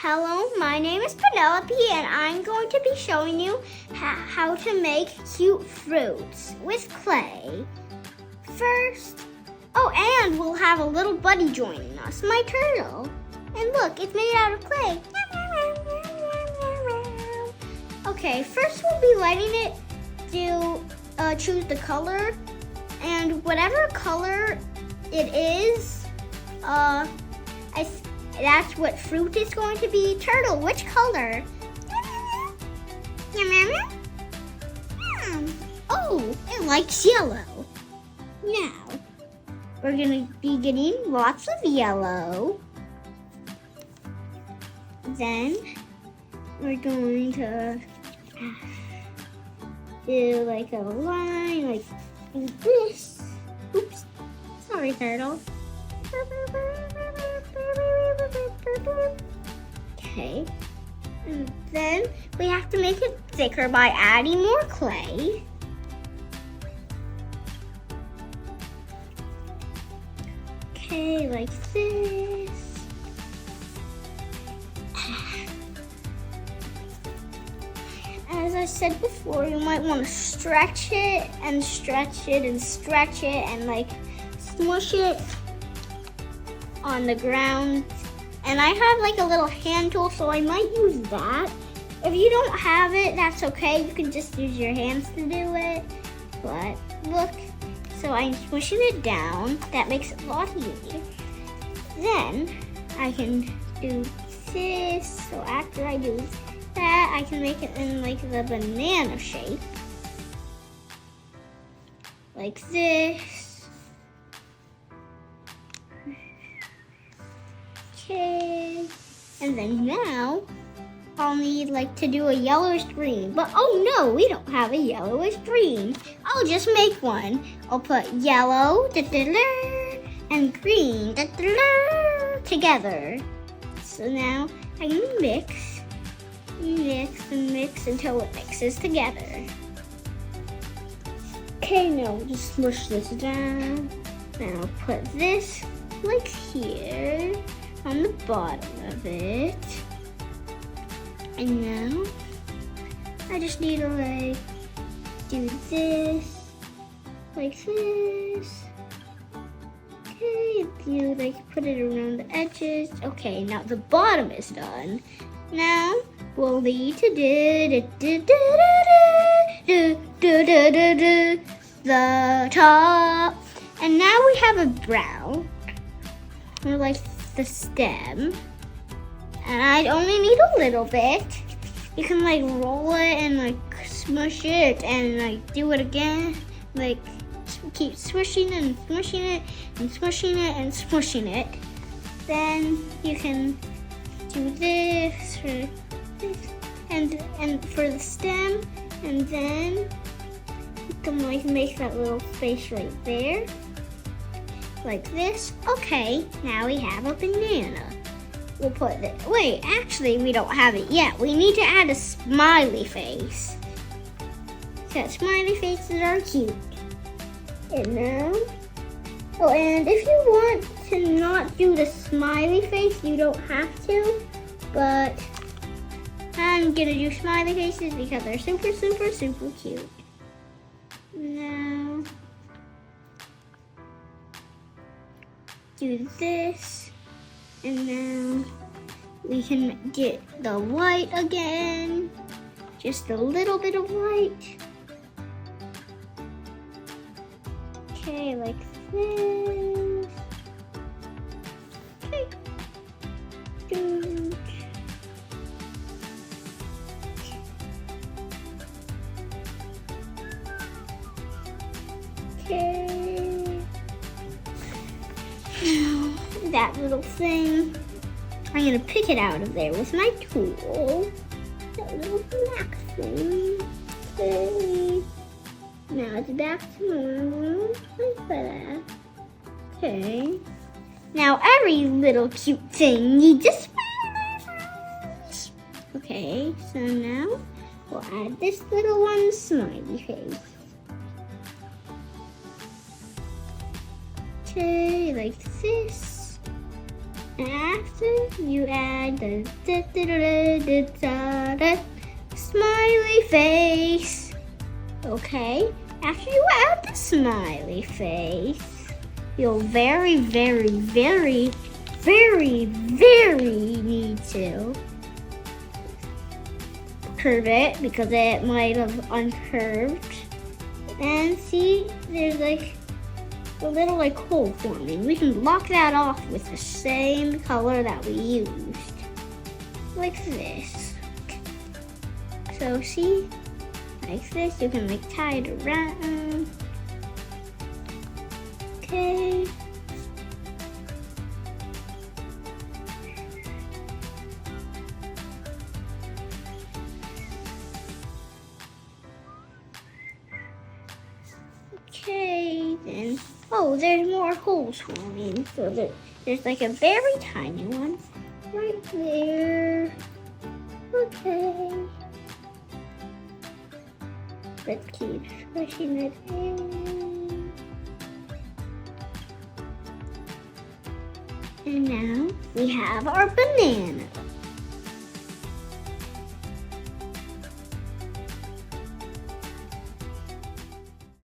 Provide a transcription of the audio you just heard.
Hello, my name is Penelope and I'm going to be showing you how to make cute fruits with clay. First, and we'll have a little buddy joining us, my turtle. And look, it's made out of clay. Okay, first we'll be letting it choose the color, and whatever color it is, that's what fruit is going to be. Turtle, which color? Oh, it likes yellow. Now, we're gonna be getting lots of yellow. Then, we're going to do like a line like this. Oops, sorry, turtle. Okay, and then we have to make it thicker by adding more clay. Okay, like this. As I said before, you might want to stretch it and stretch it and stretch it and like smush it on the ground. And I have like a little hand tool, so I might use that. If you don't have it, that's okay. You can just use your hands to do it. But look, so I'm smushing it down. That makes it a lot easier. Then I can do this. So after I do that, I can make it in like the banana shape. Like this. Okay, and then now I'll need like to do a yellowish green, but oh no, we don't have a yellowish green. I'll just make one. I'll put yellow and green together. So now I can mix and mix until it mixes together. Okay, now we'll just smush this down. Then I'll put this like here on the bottom of it. And now I just need to like do this like this. Okay, you like put it around the edges. Okay, now the bottom is done. Now we'll need to do the top. And now we have a brown. We're like the stem, and I only need a little bit. You can like roll it and like smush it and like do it again, like keep swishing and smushing it and smushing it and smushing it. Then you can do this for this and for the stem, and then you can like make that little face right there. Like this. Okay, now we have a banana. We'll put this. Wait, actually, we don't have it yet. We need to add a smiley face. So smiley faces are cute. And now, and if you want to not do the smiley face, you don't have to. But I'm gonna do smiley faces because they're super, super, super cute. Now, do this, and now we can get the white again, just a little bit of white. Okay, like this. Okay. Okay. That little thing, I'm gonna pick it out of there with my tool. That little black thing. Okay. Now it's back to normal, like that. Okay. Now every little cute thing needs a smiley face. Okay, so now we'll add this little one's smiley face. Okay, like this. And after you add the smiley face. Okay, after you add the smiley face, you'll very need to curve it because it might have uncurved. And see, there's like a little like hole forming. We can block that off with the same color that we used, like this. So see, like this, you can like tie it around. Okay. Okay, then. Oh, there's more holes forming. So there's like a very tiny one right there. Okay. Let's keep pushing it in. And now we have our banana.